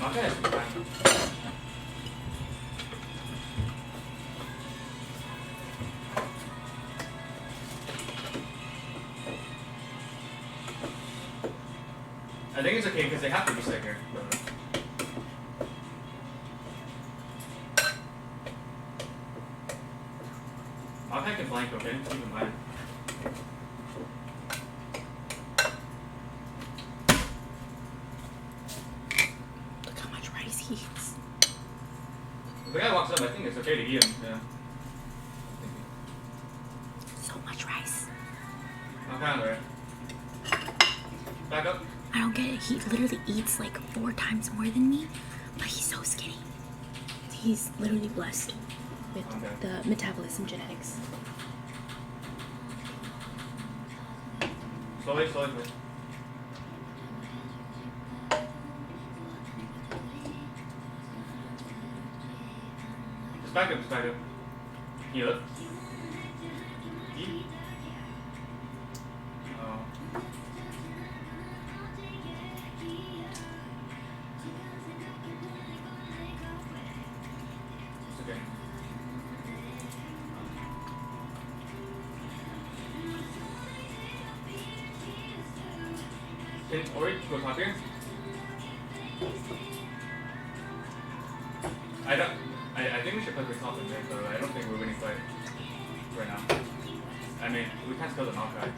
Okay, it's fine. I think it's okay because they have to reset here. Makai can flank, okay? Keep in mind. Look how much rice he eats. If the guy walks up, I think it's okay to eat him. Yeah. So much rice. Okay, alright. Back up. I don't get it. He literally eats like 4 times more than me, but he's so skinny. He's literally blessed with the metabolism genetics. Slowly, slowly, slowly. Just back up, just back up. Heal it. Eat. Oh. It's okay. Can Ori go top here? I think we should put the top in there, though. I don't think we're winning fight right now. I mean, we can't kill the Maokai.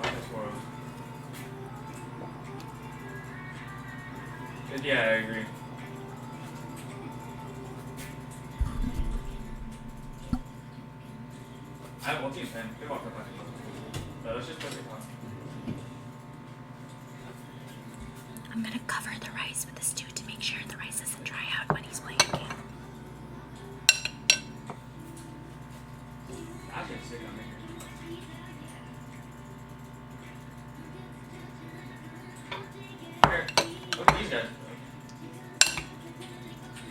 Maokai's 4. Yeah, I agree. I have 1 team 10. Good walk up. But let's just put the top. I'm gonna cover the rice with the stew to make sure the rice doesn't dry out when he's playing the game. Actually, it's sick on me. Here, look at these guys.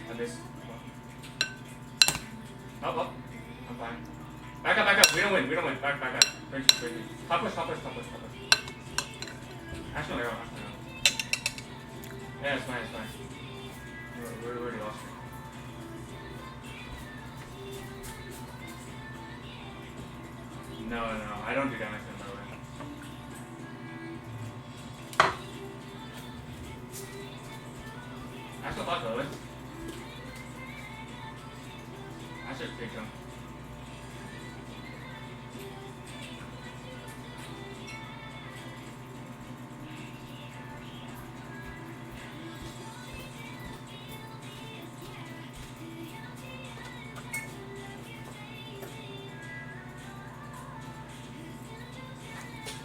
And this. Up. I'm fine. Back up. We don't win. Back up. Break. Top push. Actually, arrow. Yeah, it's fine. We're already lost here. No, I don't do damage in that way. Actual thought, though. That's just big jump.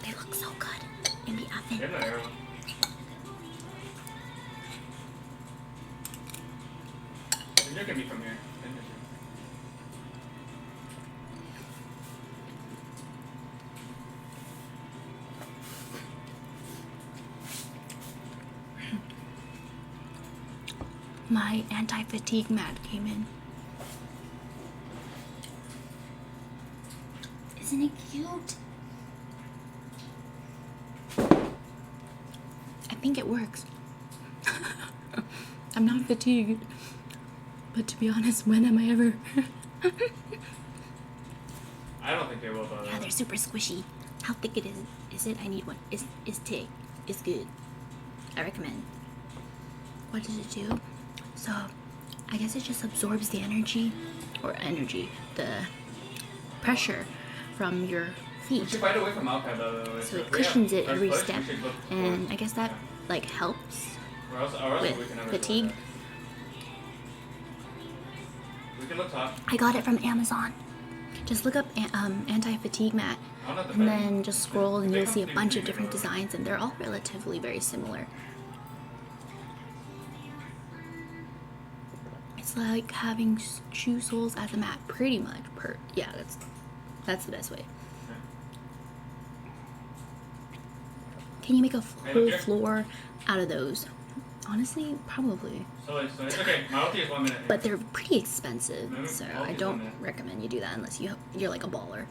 They look so good in the oven. Get an arrow. You can be from here. My anti-fatigue mat came in. Isn't it cute? I think it works. I'm not fatigued. But to be honest, when am I ever? I don't think they will, though. Yeah, they're super squishy. How thick it is? Is it? I need one. Is thick. It's good. I recommend. What does it do? So, I guess it just absorbs the the pressure from your We feet. should fight away from Maokai, though. So it cushions it every step, and I guess that like helps Or else with we can never fatigue. do that. We can look top. I got it from Amazon. Just look up anti-fatigue mat, and then just scroll, and you'll see a bunch of different designs, and they're all relatively very similar. It's like having shoe soles as a mat, pretty much. Yeah, that's the best way. Can you make a whole floor out of those? Honestly, probably. So it's okay. My ulti is 1 minute. But they're pretty expensive, No, so I'll I do don't 1 minute. recommend you do that unless you're like a baller.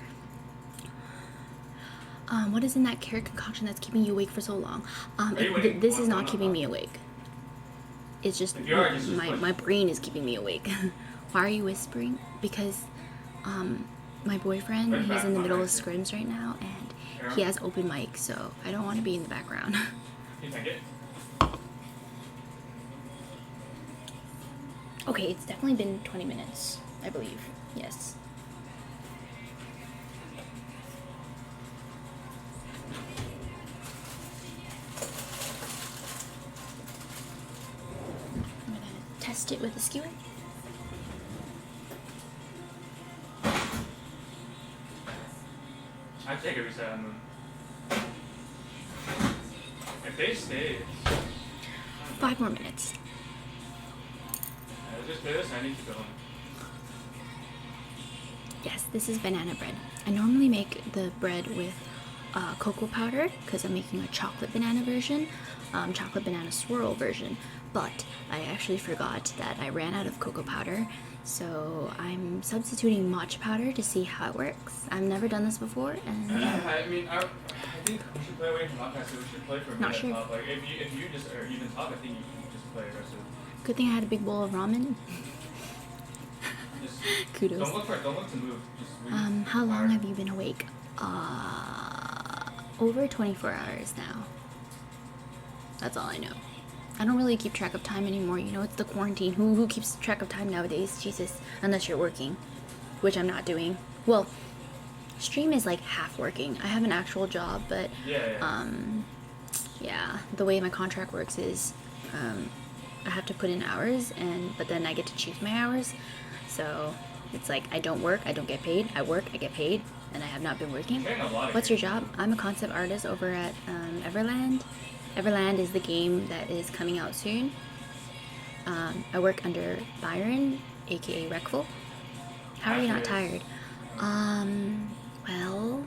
What is in that carrot concoction that's keeping you awake for so long? Are you waiting? This is Why not not? keeping me awake. It's just If you are, just push. my brain is keeping me awake. Why are you whispering? Because my boyfriend, Right he's back, in the not middle of right here. scrims right now, and Yeah. he has open mic, so I don't want to be in the background. Can you take it? Okay, it's definitely been 20 minutes, I believe. Yes. I'm gonna test it with a skewer. I take a reset on them. If they stay, 5 more minutes. let's just play this. I need to go home. Yes, this is banana bread. I normally make the bread with cocoa powder because I'm making a chocolate banana version, chocolate banana swirl version, but I actually forgot that I ran out of cocoa powder, so I'm substituting matcha powder to see how it works. I've never done this before, and I mean, I think we should play away from podcast. So we should play for a Not minute sure. top. Like if you just or even talk, I think you can just play the rest of it. good thing I had a big bowl of ramen. Just Kudos. don't look to move. Just leave. How long have you been awake? Over 24 hours now. That's all I know. I don't really keep track of time anymore. You know, it's the quarantine. Who keeps track of time nowadays? Jesus, unless you're working, which I'm not doing. Well, stream is like half working. I have an actual job, but Yeah. yeah, the way my contract works is I have to put in hours, but then I get to choose my hours. So it's like I don't work, I don't get paid. I work, I get paid, and I have not been working. Getting a lot of What's your job? I'm a concept artist over at Everland. Everland is the game that is coming out soon. I work under Byron, aka Reckful. How are you not tired? Well,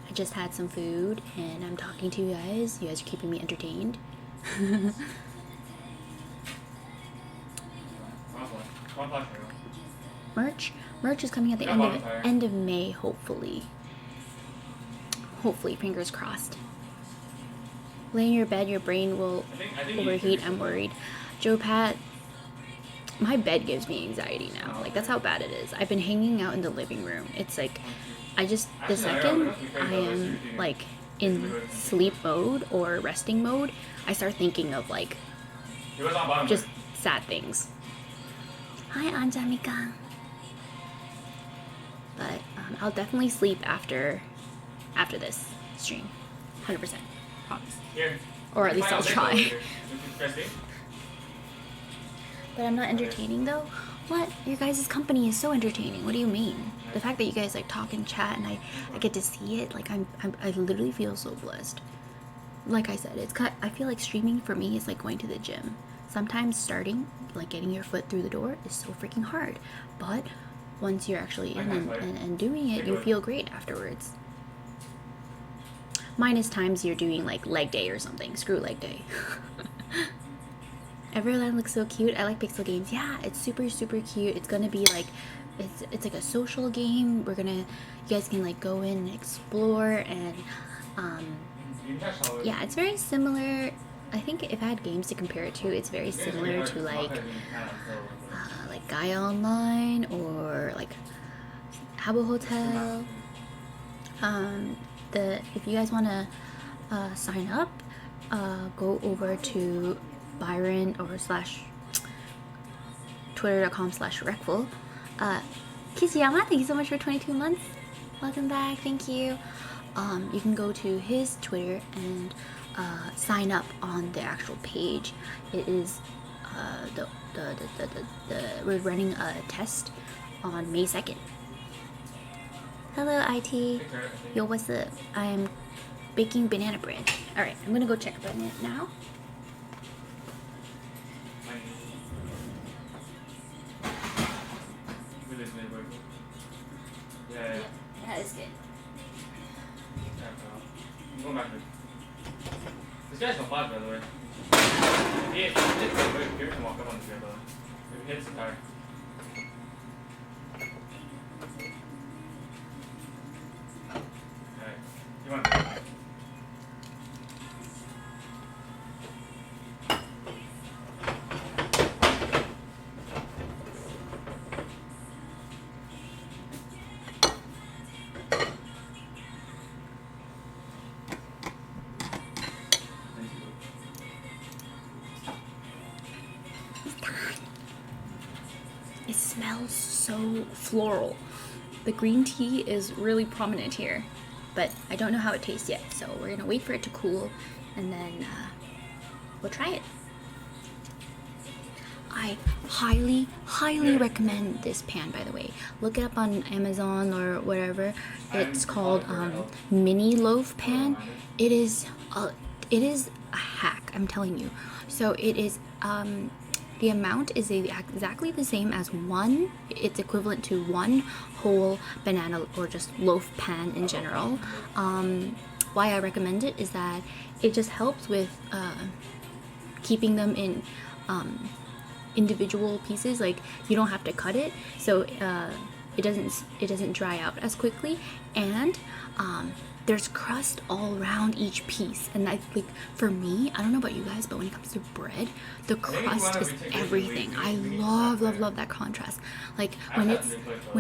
I just had some food and I'm talking to you guys. You guys are keeping me entertained. Come on, Merch is coming at the Yeah, end of bonfire. end of May, hopefully. Hopefully, fingers crossed. Lay in your bed, your brain will I think you overheat. should- I'm worried. Joe Pat, my bed gives me anxiety now. Like that's how bad it is. I've been hanging out in the living room. It's like the Actually, second I I am like in sleep mode or resting mode, I start thinking of like It was on bottom. just sad things. Hi, Anjamika. But I'll definitely sleep after this stream, 100%, promise. Here. Or at You least find I'll out try. later. You can press it. But I'm not entertaining though. What? Your guys' company is so entertaining. What do you mean? The fact that you guys like talk and chat and I get to see it, like I literally feel so blessed. Like I said, I feel like streaming for me is like going to the gym. Sometimes starting, like getting your foot through the door is so freaking hard. But once you're actually in and doing it, you feel great afterwards. Minus times you're doing like leg day or something. Screw leg day. Everland looks so cute. I like pixel games. Yeah, it's super super cute. It's gonna be like it's like a social game. You guys can like go in and explore and You can catch all of it. yeah, it's very similar. I think if I had games to compare it to, it's very It's really similar hard to talk like as you kind of go. like Gaia Online or like Habbo Hotel. If you guys want to sign up, go over to Byron or twitter.com/Reckful. Kizuyama, thank you so much for 22 months. Welcome back, thank you. You can go to his Twitter and sign up on the actual page. It is we're running a test on May 2nd. Hello, IT. Take care, I think. Yo, what's up? I am baking banana bread. Alright, I'm gonna go check on it now. With this neighbor. Yeah. That is good. I'm going back to this guy's no flash, by the way. He hits the wait, here can walk up on this guy, though. If he hits the tire. Alright. You want It smells so floral. The green tea is really prominent here, but I don't know how it tastes yet. So we're gonna wait for it to cool, and then we'll try it. I highly, highly recommend this pan, by the way. Look it up on Amazon or whatever. It's called mini loaf pan. It is a hack, I'm telling you. So it is, the amount is exactly the same as one, it's equivalent to one whole banana or just loaf pan in general. Why I recommend it is that it just helps with keeping them in individual pieces. Like, you don't have to cut it, so it doesn't dry out as quickly, and there's crust all around each piece. And I like, for me, I don't know about you guys, but when it comes to bread, the crust is everything. I love that contrast. Like, when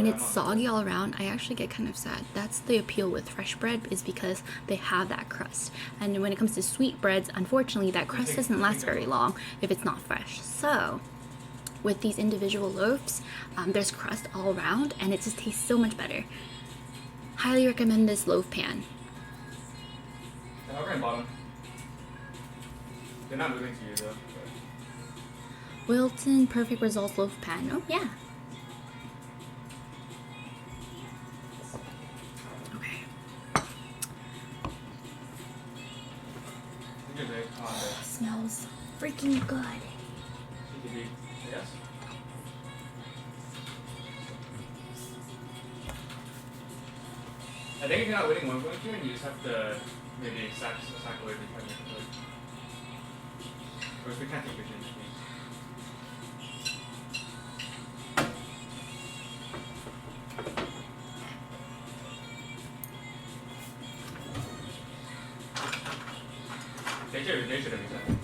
it's soggy all around, I actually get kind of sad. That's the appeal with fresh bread, is because they have that crust. And when it comes to sweet breads, unfortunately, that crust doesn't last very long if it's not fresh. So with these individual loaves, there's crust all around, and it just tastes so much better. Highly recommend this loaf pan. Over and bottom. They're not moving to you though. But... Wilton Perfect Results Loaf Pan. Oh yeah. Okay. Smells freaking good. Yes. I think if you're not winning 1.2, and you just have to maybe sack away the time. Or if we can't take your change, please. They should have reset.